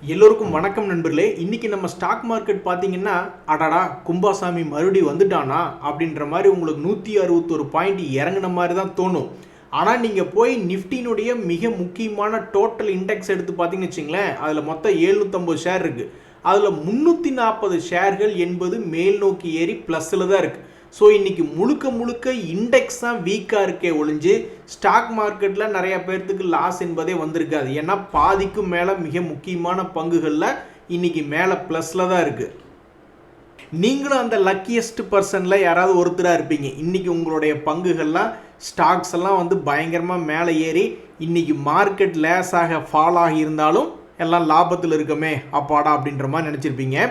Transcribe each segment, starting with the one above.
எல்லோருக்கும் வணக்கம் நண்பர்களே. இன்னைக்கு நம்ம ஸ்டாக் மார்க்கெட் பார்த்தீங்கன்னா அடடா கும்பாசாமி மறுபடி வந்துட்டானா அப்படின்ற மாதிரி உங்களுக்கு 161 பாயிண்ட் இறங்கின மாதிரி தான் தோணும். ஆனால் நீங்கள் போய் நிஃப்டினுடைய மிக முக்கியமான டோட்டல் இண்டெக்ஸ் எடுத்து பார்த்தீங்கன்னு வச்சுங்களேன், அதில் மொத்தம் 750 ஷேர் இருக்குது. அதில் 340 ஷேர்கள் என்பது மேல் நோக்கி ஏறி ப்ளஸில் தான் இருக்குது. ஸோ இன்றைக்கி முழுக்க இண்டெக்ஸ் தான் வீக்காக இருக்கே ஒழிஞ்சு ஸ்டாக் மார்க்கெட்டில் நிறைய பேர்த்துக்கு லாஸ் என்பதே வந்திருக்காது. ஏன்னா பாதிக்கும் மேலே மிக முக்கியமான பங்குகளில் இன்றைக்கி மேலே ப்ளஸில் தான் இருக்குது. நீங்களும் அந்த லக்கியஸ்ட் பர்சனில் யாராவது ஒருத்தராக இருப்பீங்க. இன்றைக்கி உங்களுடைய பங்குகள்லாம் ஸ்டாக்ஸ் எல்லாம் வந்து பயங்கரமாக மேலே ஏறி இன்றைக்கி மார்க்கெட் லேஸாக ஃபால் ஆகி இருந்தாலும் எல்லாம் லாபத்தில் இருக்கமே அப்பாடா அப்படின்ற மாதிரி நினச்சிருப்பீங்க.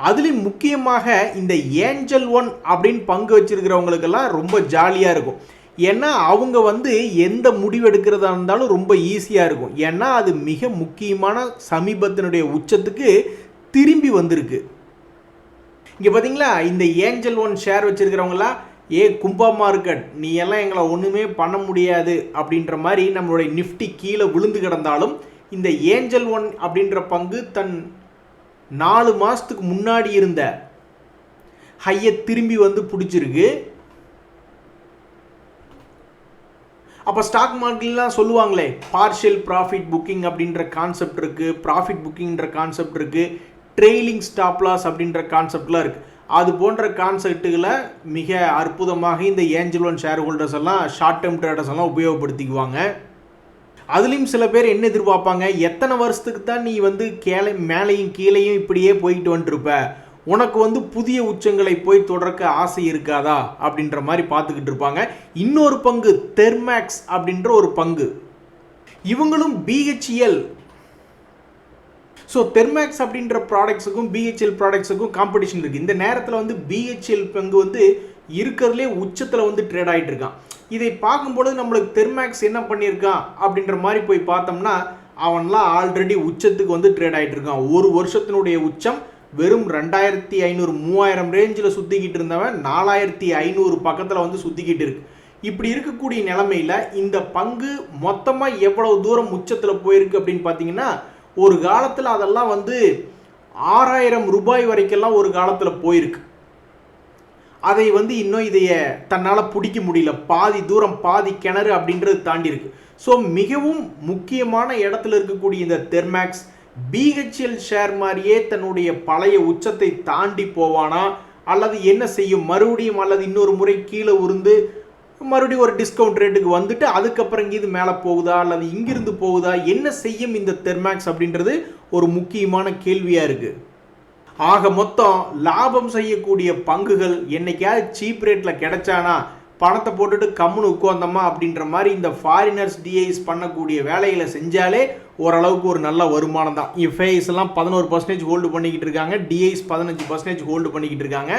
அதுலேயும் முக்கியமாக இந்த ஏஞ்சல் ஒன் அப்படின்னு பங்கு வச்சிருக்கிறவங்களுக்கெல்லாம் ரொம்ப ஜாலியாக இருக்கும். ஏன்னா அவங்க வந்து எந்த முடிவு எடுக்கிறதா இருந்தாலும் ரொம்ப ஈஸியாக இருக்கும். ஏன்னா அது மிக முக்கியமான சமீபத்தினுடைய உச்சத்துக்கு திரும்பி வந்திருக்கு. இங்கே பார்த்தீங்களா, இந்த ஏஞ்சல் ஒன் ஷேர் வச்சிருக்கிறவங்களாம் கும்பா மார்க்கெட் நீ எல்லாம் எங்களை ஒன்றுமே பண்ண முடியாது அப்படின்ற மாதிரி நம்மளுடைய நிஃப்டி கீழே விழுந்து கிடந்தாலும் இந்த ஏஞ்சல் ஒன் அப்படின்ற பங்கு தன் 4 மாதத்துக்கு முன்னாடி இருந்த ஹையை திரும்பி வந்து பிடிச்சிருக்கு. அப்போ ஸ்டாக் மார்க்கெட்லாம் சொல்லுவாங்களே பார்ஷியல் ப்ராஃபிட் புக்கிங் அப்படின்ற கான்செப்ட் இருக்குது, ப்ராஃபிட் புக்கிங்ன்ற கான்செப்ட் இருக்குது, ட்ரெய்லிங் ஸ்டாப் லாஸ் அப்படின்ற கான்செப்ட்லாம் இருக்குது. அது போன்ற கான்செப்டுகளை மிக அற்புதமாக இந்த ஏஞ்சல் ஒன் ஷேர் ஹோல்டர்ஸ் எல்லாம் ஷார்ட் டேர்ம் ட்ரேடர்ஸ் எல்லாம் உபயோகப்படுத்திக்குவாங்க. அதுலேயும் சில பேர் என்ன எதிர்பார்ப்பாங்க, எத்தனை வருஷத்துக்கு தான் நீ வந்து மேலையும் கீழையும் இப்படியே போயிட்டு வந்துருப்ப, உனக்கு வந்து புதிய உச்சங்களை போய் தொடர்க்க ஆசை இருக்காதா அப்படின்ற மாதிரி பார்த்துக்கிட்டு இருப்பாங்க. இன்னொரு பங்கு தெர்மேக்ஸ் அப்படின்ற ஒரு பங்கு, இவங்களும் பிஹெச்எல். ஸோ தெர்மேக்ஸ் அப்படின்ற ப்ராடக்ட்ஸுக்கும் பிஹெச்எல் ப்ராடக்ட்ஸுக்கும் காம்படிஷன் இருக்குது. இந்த நேரத்தில் வந்து பிஹெச்எல் பங்கு வந்து இருக்கிறதுலே உச்சத்தில் வந்து ட்ரேட் ஆகிட்டு இருக்கான். இதை பார்க்கும்பொழுது நம்மளுக்கு தெர்மேக்ஸ் என்ன பண்ணியிருக்கான் அப்படின்ற மாதிரி போய் பார்த்தோம்னா அவன்லாம் ஆல்ரெடி உச்சத்துக்கு வந்து ட்ரேட் ஆகிட்டு இருக்கான். ஒரு வருஷத்தினுடைய உச்சம் வெறும் 2500-3000 ரேஞ்சில் சுற்றிக்கிட்டு இருந்தவன் 4500 பக்கத்தில் வந்து சுற்றிக்கிட்டு இருக்கு. இப்படி இருக்கக்கூடிய நிலைமையில் இந்த பங்கு மொத்தமாக எவ்வளவு தூரம் உச்சத்தில் போயிருக்கு அப்படின்னு பார்த்தீங்கன்னா, ஒரு காலத்தில் அதெல்லாம் வந்து 6000 ரூபாய் வரைக்கெல்லாம் ஒரு காலத்தில் போயிருக்கு. அதை வந்து இன்னும் இதைய தன்னால் பிடிக்க முடியல, பாதி தூரம் பாதி கிணறு அப்படின்றது தாண்டி இருக்கு. ஸோ மிகவும் முக்கியமான இடத்துல இருக்கக்கூடிய இந்த தெர்மேக்ஸ் பிஹெச்எல் ஷேர் மாதிரியே தன்னுடைய பழைய உச்சத்தை தாண்டி போவானா, அல்லது என்ன செய்யும், மறுபடியும் அல்லது இன்னொரு முறை கீழே உருந்து மறுபடியும் ஒரு டிஸ்கவுண்ட் ரேட்டுக்கு வந்துட்டு அதுக்கப்புறம் இங்கே இது மேலே போகுதா அல்லது இங்கிருந்து போகுதா, என்ன செய்யும் இந்த தெர்மேக்ஸ் அப்படின்றது ஒரு முக்கியமான கேள்வியாக இருக்குது. ஆக மொத்தம் லாபம் செய்யக்கூடிய பங்குகள் என்னைக்காவது சீப் ரேட்டில் கிடைச்சானா பணத்தை போட்டுட்டு கம்முன்னு உட்காந்தோமா அப்படின்ற மாதிரி இந்த ஃபாரினர்ஸ் டிஐஸ் பண்ணக்கூடிய வேலைகளை செஞ்சாலே ஓரளவுக்கு ஒரு நல்ல வருமானம் தான். எஃப்ஐஸ் எல்லாம் 11% ஹோல்டு பண்ணிக்கிட்டு இருக்காங்க, டிஐஸ் 15% ஹோல்டு பண்ணிக்கிட்டு இருக்காங்க.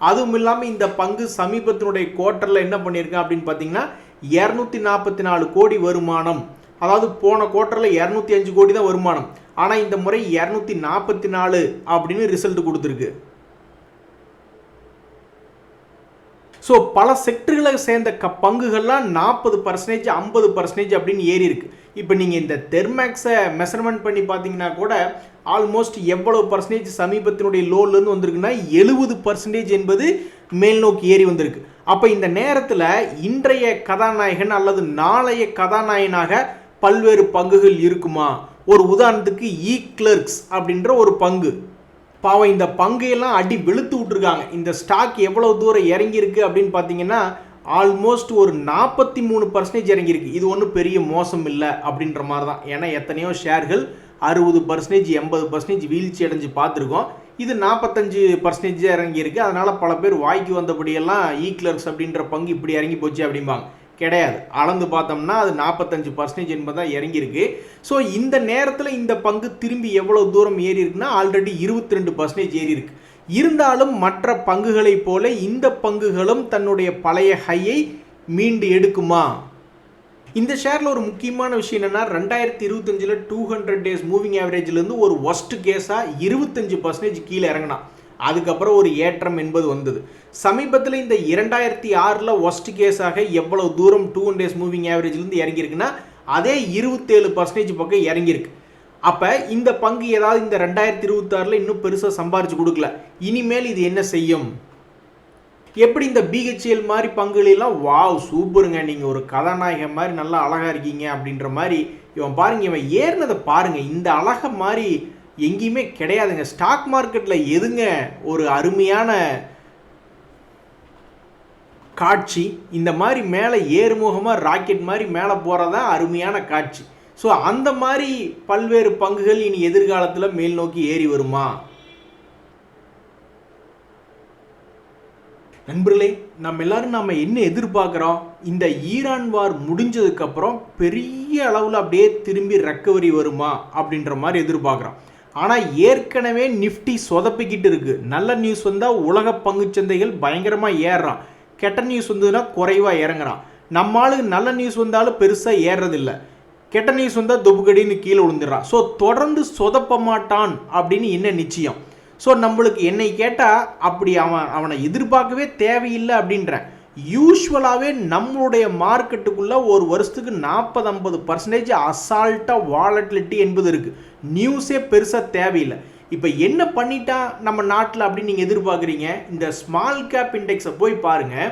அதுவும் இல்லாமல் இந்த பங்கு சமீபத்தினுடைய குவார்ட்டரில் என்ன பண்ணியிருக்காங்க அப்படின்னு பார்த்தீங்கன்னா 244 கோடி வருமானம். அதாவது போன குவார்ட்டரில் 205 கோடி தான் வருமானம், ஆனால் இந்த முறை 244 அப்படின்னு ரிசல்ட் கொடுத்துருக்கு. ஸோ பல செக்டர்களை சேர்ந்த பங்குகள்லாம் 40% 50% அப்படின்னு ஏறி இருக்கு. இப்போ நீங்கள் இந்த தெர்மேக்ஸை மெஷர்மெண்ட் பண்ணி பார்த்தீங்கன்னா கூட ஆல்மோஸ்ட் எவ்வளவு பர்சன்டேஜ் சமீபத்தினுடைய லோலேருந்து வந்திருக்குன்னா 70% என்பது மேல் நோக்கி ஏறி வந்திருக்கு. அப்போ இந்த நேரத்தில் இன்றைய கதாநாயகன் அல்லது நாளைய கதாநாயகனாக பல்வேறு பங்குகள் இருக்குமா? ஒரு உதாரணத்துக்கு கிளர்க்ஸ் அப்படின்ற ஒரு பங்கு, பாவம் இந்த பங்கையெல்லாம் அடி வெளுத்து விட்டுருக்காங்க. இந்த ஸ்டாக் எவ்வளவு தூரம் இறங்கியிருக்கு அப்படின்னு பார்த்தீங்கன்னா ஆல்மோஸ்ட் ஒரு 43% இறங்கியிருக்கு. இது ஒன்றும் பெரிய மோசம் இல்லை அப்படின்ற மாதிரி தான். ஏன்னா எத்தனையோ ஷேர்கள் 60% 80% வீழ்ச்சி அடைஞ்சு பார்த்துருக்கோம். இது 45% இறங்கியிருக்கு. அதனால் பல பேர் வாய்க்கு வந்தபடியெல்லாம் கிளர்க்ஸ் அப்படின்ற பங்கு இப்படி இறங்கி போச்சு அப்படிம்பாங்க. கிடையாது, அளந்து பார்த்தோம்னா அது 45% என்பதான் இறங்கியிருக்கு. ஸோ இந்த நேரத்தில் இந்த பங்கு திரும்பி எவ்வளவு தூரம் ஏறி இருக்குன்னா ஆல்ரெடி 22% ஏறி இருக்கு. இருந்தாலும் மற்ற பங்குகளைப் போல இந்த பங்குகளும் தன்னுடைய பழைய ஹையை மீண்டு எடுக்குமா? இந்த ஷேரில் ஒரு முக்கியமான விஷயம் என்னன்னா 2025 200 டேஸ் மூவிங் ஆவரேஜ்லேருந்து ஒரு ஒஸ்ட் கேஸாக 25% கீழே இறங்கினான். அதுக்கப்புறம் ஒரு ஏற்றம் என்பது வந்தது. சமீபத்தில் இந்த 2006 ஒஸ்ட் கேஸாக எவ்வளவு தூரம் 200 டேஸ் மூவிங் ஆவரேஜ்லேருந்து இறங்கியிருக்குன்னா அதே 27% பக்கம் இறங்கியிருக்கு. அப்போ இந்த பங்கு ஏதாவது இந்த 2026 இன்னும் பெருசாக சம்பாரிச்சு கொடுக்கல, இனிமேல் இது என்ன செய்யும்? எப்படி இந்த பிஹெச்எல் மாதிரி பங்குகளெல்லாம் வாவ் சூப்பருங்க, நீங்கள் ஒரு கதாநாயகன் மாதிரி நல்லா அழகாக இருக்கீங்க அப்படின்ற மாதிரி இவன் பாருங்க, இவன் ஏறினதை பாருங்க, இந்த அழகை மாதிரி எங்கேயுமே கிடையாதுங்க. ஸ்டாக் மார்க்கெட்டில் எதுங்க ஒரு அருமையான காட்சி? இந்த மாதிரி மேலே ஏறுமுகமாக ராக்கெட் மாதிரி மேலே போகிறதான் அருமையான காட்சி. ஸோ அந்த மாதிரி பல்வேறு பங்குகள் இனி எதிர்காலத்தில் மேல் நோக்கி ஏறி வருமா? நண்பர்களே, நம்ம எல்லாரும் நம்ம என்ன எதிர்பார்க்குறோம்? இந்த ஈரான் வார் முடிஞ்சதுக்கப்புறம் பெரிய அளவில் அப்படியே திரும்பி ரெக்கவரி வருமா அப்படின்ற மாதிரி எதிர்பார்க்குறோம். ஆனால் ஏற்கனவே நிஃப்டி சொதப்பிக்கிட்டு இருக்குது. நல்ல நியூஸ் வந்தால் உலக பங்குச்சந்தைகள் பயங்கரமாக ஏறுறான், கெட்ட நியூஸ் வந்ததுன்னா குறைவாக இறங்குறான். நம்ம ஆளுக்கு நல்ல நியூஸ் வந்தாலும் பெருசாக ஏறுறதில்லை, கெட்ட நியூஸ் வந்தால் தொப்புக்கடின்னு கீழே விழுந்துடுறான். ஸோ தொடர்ந்து சொதப்ப மாட்டான் அப்படின்னு என்ன நிச்சயம்? ஸோ நம்மளுக்கு என்னை கேட்டால் அப்படி அவனை எதிர்பார்க்கவே தேவையில்லை அப்படின்றேன். யூஸ்வலாகவே நம்மளுடைய மார்க்கெட்டுக்குள்ளே ஒரு வருஷத்துக்கு 40-50% அசால்ட்டாக வாலட்டிலிட்டி என்பது இருக்குது. நியூஸே பெருசாக தேவையில்லை. இப்போ என்ன பண்ணிட்டா நம்ம நாட்டில் அப்படின்னு நீங்கள் எதிர்பார்க்குறீங்க? இந்த ஸ்மால் கேப் இண்டெக்ஸை போய் பாருங்கள்.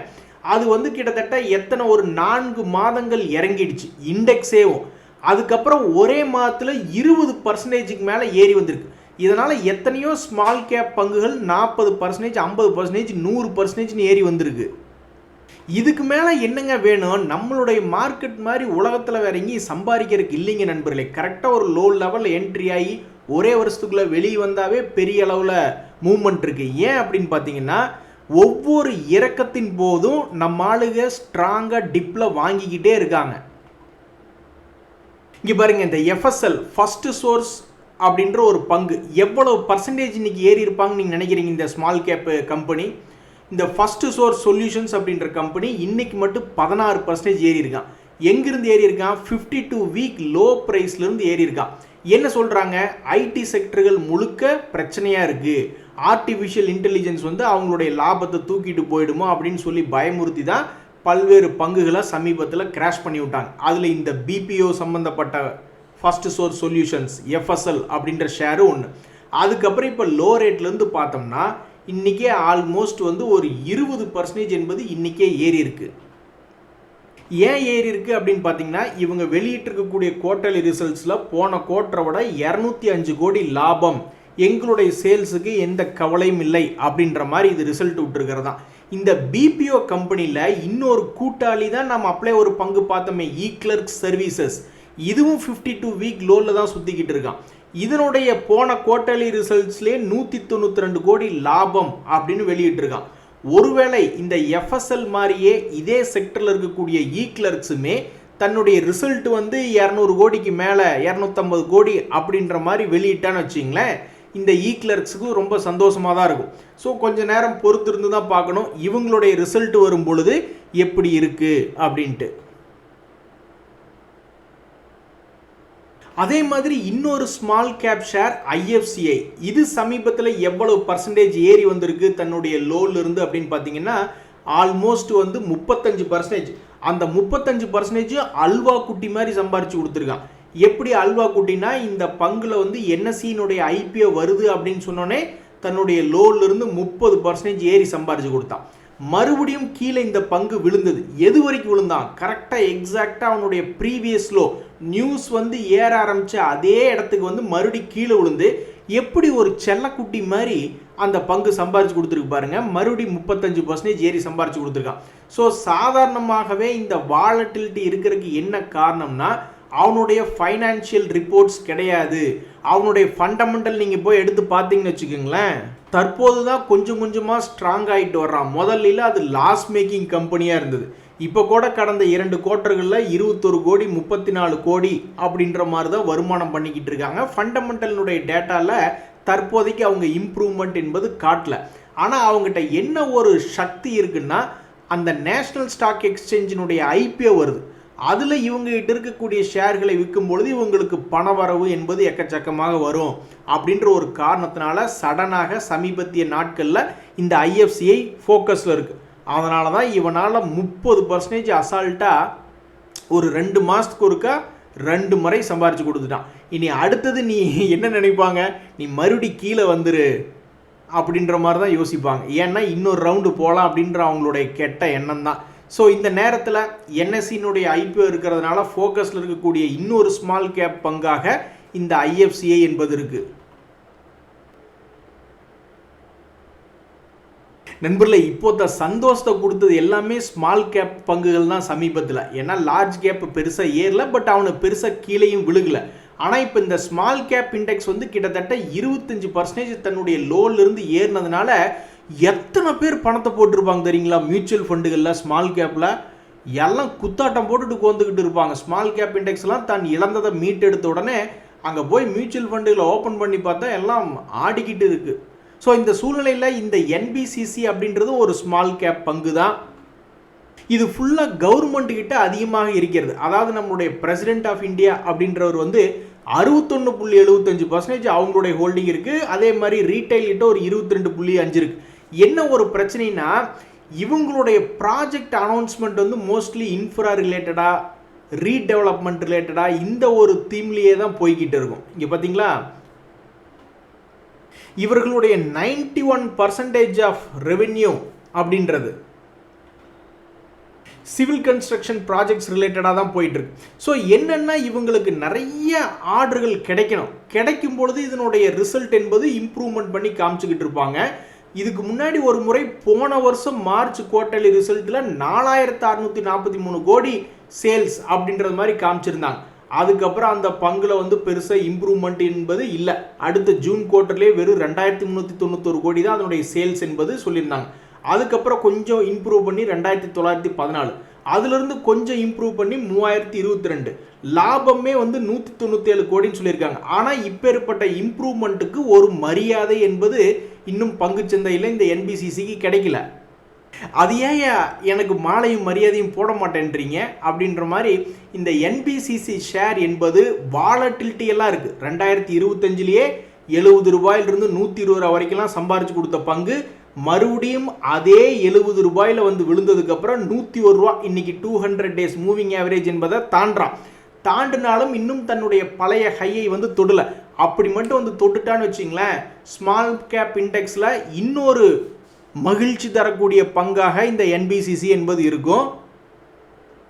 அது வந்து கிட்டத்தட்ட எத்தனை ஒரு 4 மாதங்கள் இறங்கிடுச்சு இண்டெக்ஸேவும். அதுக்கப்புறம் ஒரே மாதத்தில் 20% மேலே ஏறி வந்திருக்கு. இதனால் எத்தனையோ ஸ்மால் கேப் பங்குகள் 40%, 50%, 100% ஏறி வந்திருக்கு. இதுக்கு மேலே என்னங்க வேணும்? நம்மளுடைய மார்க்கெட் மாதிரி உலகத்தில் வேற எங்கேயும் சம்பாதிக்கிறதுக்கு இல்லைங்க நண்பர்களே. கரெக்டாக ஒரு லோ லெவலில் என்ட்ரி ஆகி ஒரே வருஷத்துக்குள்ளே வெளியே வந்தாவே பெரிய அளவில் மூவ்மெண்ட் இருக்குது. ஏன் அப்படின்னு பார்த்தீங்கன்னா, ஒவ்வொரு இறக்கத்தின் போதும் நம்ம ஆளுங்க ஸ்ட்ராங்காக டிப்பில் வாங்கிக்கிட்டே இருக்காங்க. இங்கே பாருங்கள், இந்த எஃப்எஸ்எல் ஃபர்ஸ்ட் சோர்ஸ் அப்படின்ற ஒரு பங்கு எவ்வளவு பர்சன்டேஜ் இன்னைக்கு ஏறி இருப்பாங்கன்னு நீங்கள் நினைக்கிறீங்க? இந்த ஸ்மால் கேப் கம்பெனி, இந்த ஃபர்ஸ்ட் சோர்ஸ் சொல்யூஷன்ஸ் அப்படின்ற கம்பெனி இன்னைக்கு மட்டும் 16% ஏறி இருக்கான். எங்கிருந்து ஏறி இருக்கான்? 52 வீக் லோ ப்ரைஸ்லேருந்து ஏறி இருக்கான். என்ன சொல்கிறாங்க? ஐடி செக்டர்கள் முழுக்க பிரச்சனையாக இருக்குது, ஆர்டிஃபிஷியல் இன்டெலிஜென்ஸ் வந்து அவங்களுடைய லாபத்தை தூக்கிட்டு போயிடுமோ அப்படின்னு சொல்லி பயமுறுத்தி தான் பல்வேறு பங்குகளை சமீபத்தில் கிராஷ் பண்ணி விட்டாங்க. அதில் இந்த பிபிஓ சம்மந்தப்பட்ட ஃபர்ஸ்ட் சோர்ஸ் சொல்யூஷன்ஸ் எஃப்எஸ்எல் அப்படின்ற ஷேரு ஒன்று. அதுக்கப்புறம் இப்போ லோ ரேட்லேருந்து பார்த்தோம்னா இன்றைக்கே ஆல்மோஸ்ட் வந்து ஒரு 20% என்பது இன்றைக்கே ஏறி இருக்கு. ஏன் ஏறி இருக்கு அப்படின்னு பார்த்தீங்கன்னா, இவங்க வெளியிட்டிருக்கக்கூடிய குவார்ட்டர்லி ரிசல்ட்ஸில் போன குவார்ட்டரை விட 205 கோடி லாபம், எங்களுடைய சேல்ஸுக்கு எந்த கவலையும் இல்லை அப்படின்ற மாதிரி இது ரிசல்ட் விட்டுருக்கிறதா. இந்த பிபிஓ கம்பெனியில் இன்னொரு கூட்டாளி தான் நம்ம அப்படியே ஒரு பங்கு பார்த்தோமே, இக்ளர்க்ஸ் சர்வீசஸ், இதுவும் 52 வீக் லோவில் தான் சுற்றிக்கிட்டு இருக்கான். இதனுடைய போன குவார்ட்டர்லி ரிசல்ட்ஸ்லேயே 192 கோடி லாபம் அப்படின்னு வெளியிட்டிருக்கான். ஒருவேளை இந்த எஃப்எஸ்எல் மாதிரியே இதே செக்டரில் இருக்கக்கூடிய இக்ளர்க்ஸுமே தன்னுடைய ரிசல்ட் வந்து 200 கோடிக்கு மேலே 250 கோடி அப்படின்ற மாதிரி வெளியிட்டான்னு வச்சிங்களேன், இந்த இக்ளர்க்ஸுக்கு ரொம்ப சந்தோஷமாக தான் இருக்கும். ஸோ கொஞ்சம் நேரம் பொறுத்திருந்து தான் பார்க்கணும் இவங்களுடைய ரிசல்ட் வரும் பொழுது எப்படி இருக்குது அப்படின்ட்டு. அதே மாதிரி இன்னொரு ஸ்மால் கேப் ஷேர் ஐஎஃப்சிஐ, இது சமீபத்தில் எவ்வளவு பர்சன்டேஜ் ஏறி வந்திருக்கு தன்னுடைய லோல இருந்து அப்படின்னு பார்த்தீங்கன்னா, ஆல்மோஸ்ட் வந்து 35%. அந்த 35% அல்வா குட்டி மாதிரி சம்பாரிச்சு கொடுத்துருக்கான். எப்படி அல்வா குட்டினா, இந்த பங்குல வந்து என்எஸ்சியினுடைய ஐபிஓ வருது அப்படின்னு சொன்னோன்னே தன்னுடைய லோல இருந்து 30% ஏறி சம்பாரிச்சு கொடுத்தான். மறுபடியும் கீழே இந்த பங்கு விழுந்தது. எது வரைக்கும் விழுந்தான்? கரெக்டாக எக்ஸாக்டாக அவனுடைய ப்ரீவியஸ் லோ நியூஸ் வந்து ஏற ஆரம்பித்த அதே இடத்துக்கு வந்து மறுபடியும் கீழே விழுந்து, எப்படி ஒரு செல்லக்குட்டி மாதிரி அந்த பங்கு சம்பாரிச்சு கொடுத்துருக்கு பாருங்க. மறுபடியும் 35% ஏறி சம்பாரிச்சு கொடுத்துருக்கான். ஸோ சாதாரணமாகவே இந்த வாலட்டிலிட்டி இருக்கிறதுக்கு என்ன காரணம்னா, அவனுடைய ஃபைனான்சியல் ரிப்போர்ட்ஸ் கிடையாது, அவனுடைய ஃபண்டமெண்டல் நீங்கள் போய் எடுத்து பார்த்தீங்கன்னு வச்சுக்கோங்களேன், தற்போது தான் கொஞ்சம் கொஞ்சமாக ஸ்ட்ராங் ஆகிட்டு வர்றான். முதல்ல அது லாஸ் மேக்கிங் கம்பெனியாக இருந்தது. இப்போ கூட கடந்த 2 குவார்ட்டர்களில் 21 கோடி 34 கோடி அப்படின்ற மாதிரி தான் வருமானம் பண்ணிக்கிட்டு இருக்காங்க. ஃபண்டமெண்டலினுடைய டேட்டாவில் தற்போதைக்கு அவங்க இம்ப்ரூவ்மெண்ட் என்பது காட்டல. ஆனால் அவங்ககிட்ட என்ன ஒரு சக்தி இருக்குன்னா, அந்த நேஷ்னல் ஸ்டாக் எக்ஸ்சேஞ்சினுடைய ஐபிஓ வருது, அதில் இவங்ககிட்ட இருக்கக்கூடிய ஷேர்களை விற்கும் பொழுது இவங்களுக்கு பண வரவு என்பது எக்கச்சக்கமாக வரும் அப்படின்ற ஒரு காரணத்தினால சடனாக சமீபத்திய நாட்களில் இந்த ஐஎஃப்சிஐ ஃபோக்கஸில் இருக்குது. அதனால தான் இவனால் 30% அசால்ட்டாக ஒரு 2 மாதத்துக்கு ஒருக்கா 2 முறை சம்பாரிச்சு கொடுத்துட்டான். இனி அடுத்தது நீ என்ன நினைப்பாங்க, நீ மறுபடி கீழே வந்துரு அப்படின்ற மாதிரி தான் யோசிப்பாங்க. ஏன்னா இன்னொரு ரவுண்டு போகலாம் அப்படின்ற அவங்களுடைய கெட்ட எண்ணம் தான். ஸோ இந்த நேரத்தில் என்எஸ்சியினுடைய ஐபிஓ இருக்கிறதுனால ஃபோக்கஸில் இருக்கக்கூடிய இன்னொரு ஸ்மால் கேப் பங்காக இந்த ஐஎஃப்சிஐ என்பது இருக்குது. நண்பர்களே, இப்போத சந்தோஷத்தை கொடுத்தது எல்லாமே ஸ்மால் கேப் பங்குகள் தான் சமீபத்தில். ஏன்னா லார்ஜ் கேப் பெருசாக ஏறல, பட் அவனுக்கு பெருசாக கீழேயும் விழுகலை. ஆனால் இப்போ இந்த ஸ்மால் கேப் இண்டெக்ஸ் வந்து கிட்டத்தட்ட 25% தன்னுடைய லோலிருந்து ஏறினதுனால எத்தனை பேர் பணத்தை போட்டிருப்பாங்க தெரியுங்களா? மியூச்சுவல் ஃபண்டுகளில் ஸ்மால் கேப்பில் எல்லாம் குத்தாட்டம் போட்டுட்டு உட்காந்துக்கிட்டு இருப்பாங்க. ஸ்மால் கேப் இண்டெக்ஸ்லாம் தான் இழந்ததை மீட்டெடுத்த உடனே அங்கே போய் மியூச்சுவல் ஃபண்டுகளை ஓப்பன் பண்ணி பார்த்தா எல்லாம் ஆடிக்கிட்டு இருக்குது. ஸோ இந்த சூழ்நிலையில் இந்த என்பிசிசி அப்படின்றது ஒரு ஸ்மால் கேப் பங்கு தான். இது ஃபுல்லாக கவர்மெண்ட் கிட்ட அதிகமாக இருக்கிறது. அதாவது நம்மளுடைய பிரசிடென்ட் ஆஃப் இந்தியா அப்படின்றவர் வந்து 61.75% அவங்களுடைய ஹோல்டிங் இருக்குது. அதே மாதிரி ரீட்டைல் கிட்ட ஒரு 22.5 இருக்குது. என்ன ஒரு பிரச்சனைனா, இவங்களுடைய ப்ராஜெக்ட் அனௌன்ஸ்மெண்ட் வந்து மோஸ்ட்லி இன்ஃப்ரா ரிலேட்டடாக, ரீடெவலப்மெண்ட் ரிலேட்டடாக இந்த ஒரு தீம்லேயே தான் போய்கிட்டு இருக்கும். இங்கே பார்த்தீங்களா, இவர்களுடைய 91% ஆஃப் ரெவென்யூ அப்படின்றது சிவில் கன்ஸ்ட்ரக்ஷன் ப்ராஜெக்ட்ஸ் ரிலேட்டடாக தான் போயிட்டுருக்கு. ஸோ என்னென்னா இவங்களுக்கு நிறைய ஆர்டர்கள் கிடைக்கும் பொழுது இதனுடைய ரிசல்ட் என்பது இம்ப்ரூவ்மெண்ட் பண்ணி காமிச்சிக்கிட்டு இருப்பாங்க. இதுக்கு முன்னாடி ஒரு முறை போன வருஷம் மார்ச் குவார்டர்லி ரிசல்ட்டில் 4643 கோடி சேல்ஸ் அப்படின்றது மாதிரி காமிச்சிருந்தாங்க. அதுக்கப்புறம் அந்த பங்கில் வந்து பெருசாக இம்ப்ரூவ்மெண்ட் என்பது இல்லை. அடுத்த ஜூன் குவார்ட்டர்லேயே வெறும் 2391 கோடி தான் அதனுடைய சேல்ஸ் என்பது சொல்லியிருந்தாங்க. அதுக்கப்புறம் கொஞ்சம் இம்ப்ரூவ் பண்ணி 2914, அதுலேருந்து கொஞ்சம் இம்ப்ரூவ் பண்ணி 3022, லாபமே வந்து 197 கோடின்னு சொல்லியிருக்காங்க. ஆனால் இப்பேற்பட்ட இம்ப்ரூவ்மெண்ட்டுக்கு ஒரு மரியாதை என்பது இன்னும் பங்குச்சந்தையில் இந்த என்பிசிசிக்கு கிடைக்கல. அது ஏன் எனக்கு மாலையும் மரியாதையும் போட மாட்டேன்றீங்க அப்படின்ற மாதிரி இந்த என்பிசிசி ஷேர் என்பது வாலட்டிலிட்டி எல்லாம் இருக்குது. 2025லேயே 70 ரூபாயிலிருந்து 120 ரூபா வரைக்கும்லாம் சம்பாரிச்சு கொடுத்த பங்கு மறுபடியும் அதே 70 ரூபாயில் வந்து விழுந்ததுக்கப்புறம் 101 ரூபா இன்னைக்கு 200 டேஸ் மூவிங் ஆவரேஜ் என்பதை தாண்டினாலும் இன்னும் தன்னுடைய பழைய ஹையை வந்து தொடலை. அப்படி மட்டும் வந்து தொட்டுட்டான்னு வச்சிங்களேன், ஸ்மால் கேப் இண்டெக்ஸில் இன்னொரு மகிழ்ச்சி தரக்கூடிய பங்காக இந்த என்பிசிசி என்பது இருக்கும்.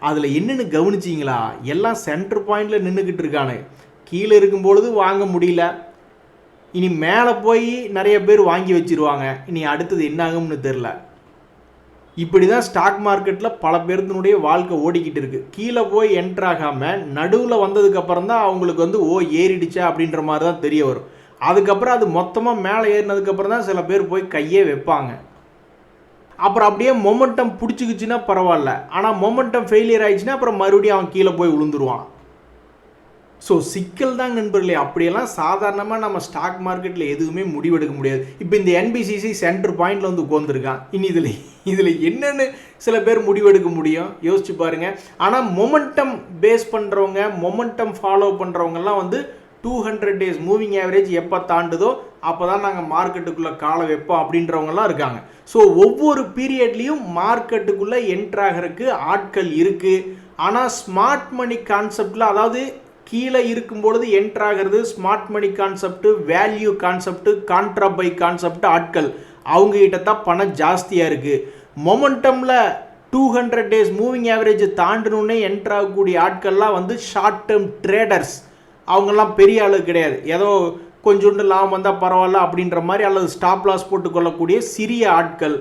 அதில் என்னென்னு கவனிச்சிங்களா, எல்லாம் சென்டர் பாயிண்டில் நின்றுக்கிட்டு இருக்கானு. கீழே இருக்கும் பொழுது வாங்க முடியல, இனி மேலே போய் நிறைய பேர் வாங்கி வச்சிருவாங்க. இனி அடுத்தது என்ன ஆகும்னு தெரில. இப்படி தான் ஸ்டாக் மார்க்கெட்டில் பல பேர்த்தினுடைய வாழ்க்கை ஓடிக்கிட்டு இருக்குது. கீழே போய் என்ட்ரு ஆகாமல் நடுவில் வந்ததுக்கப்புறம் தான் அவங்களுக்கு வந்து ஏறிடுச்சா அப்படின்ற மாதிரி தான் தெரிய வரும். அதுக்கப்புறம் அது மொத்தமாக மேலே ஏறினதுக்கப்புறம் தான் சில பேர் போய் கையே வைப்பாங்க. அப்புறம் அப்படியே மொமெண்டம் பிடிச்சிக்கிச்சுன்னா பரவாயில்ல, ஆனால் மொமெண்டம் ஃபெயிலியர் ஆயிடுச்சுன்னா அப்புறம் மறுபடியும் அவன் கீழே போய் விழுந்துருவான். ஸோ சிக்கல் தான் நண்பர்களே. அப்படியெல்லாம் சாதாரணமாக நம்ம ஸ்டாக் மார்க்கெட்டில் எதுவுமே முடிவெடுக்க முடியாது. இப்போ இந்த என்பிசிசி சென்டர் பாயிண்டில் வந்து உட்காந்துருக்கான். இனி இதில் என்னென்னு சில பேர் முடிவெடுக்க முடியும், யோசிச்சு பாருங்கள். ஆனால் மொமெண்டம் பேஸ் பண்ணுறவங்க, மொமெண்டம் ஃபாலோ பண்ணுறவங்கெல்லாம் வந்து 200 டேஸ் மூவிங் ஆவரேஜ் எப்போ தாண்டுதோ அப்போ தான் நாங்கள் மார்க்கெட்டுக்குள்ளே காலை வைப்போம் அப்படின்றவங்கலாம் இருக்காங்க. ஸோ ஒவ்வொரு பீரியட்லேயும் மார்க்கெட்டுக்குள்ளே என்ட்ராகிறதுக்கு ஆட்கள் இருக்குது. ஆனால் ஸ்மார்ட் மணி கான்செப்டில், அதாவது கீழே இருக்கும்பொழுது என்ட்ராகிறது smart money concept, value concept, contra buy concept ஆட்கள் அவங்ககிட்ட தான் பணம் ஜாஸ்தியாக இருக்குது. மொமெண்டமில் 200 டேஸ் மூவிங் ஆவரேஜ் தாண்டணுன்னே என்ட்ராகக்கூடிய ஆட்கள்லாம் வந்து ஷார்ட் டேர்ம் ட்ரேடர்ஸ். அவங்கெல்லாம் பெரிய ஆளு கிடையாது, ஏதோ கொஞ்சோண்டு லாபம் வந்தால் பரவாயில்ல அப்படின்ற மாதிரி, அல்லது ஸ்டாப் லாஸ் போட்டுக்கொள்ளக்கூடிய சிறிய ஆட்கள்.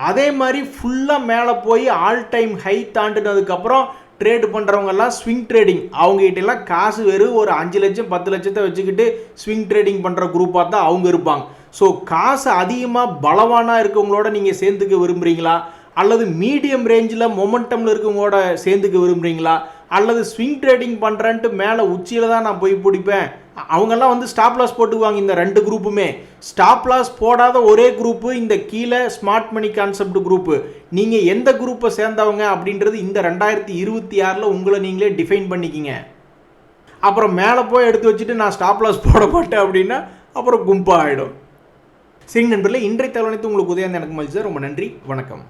அதே மாதிரி ஃபுல்லாக மேலே போய் ஆல் டைம் ஹை தாண்டினதுக்கப்புறம் ட்ரேடு பண்ணுறவங்கெல்லாம் ஸ்விங் ட்ரேடிங். அவங்ககிட்டலாம் காசு வெறும் ஒரு 5 லட்சம் 10 லட்சத்தை வச்சுக்கிட்டு ஸ்விங் ட்ரேடிங் பண்ணுற குரூப்பாக தான் அவங்க இருப்பாங்க. ஸோ காசு அதிகமாக பலவானாக இருக்கவங்களோட நீங்கள் சேர்ந்துக்க விரும்புகிறீங்களா, அல்லது மீடியம் ரேஞ்சில் மொமெண்டமில் இருக்கவங்களோட சேர்ந்துக்க விரும்புகிறீங்களா, அல்லது ஸ்விங் ட்ரேடிங் பண்ணுறேன்ட்டு மேலே உச்சியில் தான் நான் போய் பிடிப்பேன், அவங்கெல்லாம் வந்து ஸ்டாப் லாஸ் போட்டுக்குவாங்க. இந்த 2 குரூப்புமே ஸ்டாப் லாஸ் போடாத ஒரே குரூப்பு இந்த கீழே ஸ்மார்ட் மணி கான்செப்ட் குரூப்பு. நீங்கள் எந்த குரூப்பை சேர்ந்தவங்க அப்படின்றது இந்த 2026 உங்களை நீங்களே டிஃபைன் பண்ணிக்கிங்க. அப்புறம் மேலே போய் எடுத்து வச்சுட்டு நான் ஸ்டாப் லாஸ் போட மாட்டேன் அப்படின்னா அப்புறம் கும்பா ஆகிடும். சரி நண்பர்களே, இன்றைய தகவல் உங்களுக்கு உதயம் எனக்கு மகிழ்ச்சி. ரொம்ப நன்றி, வணக்கம்.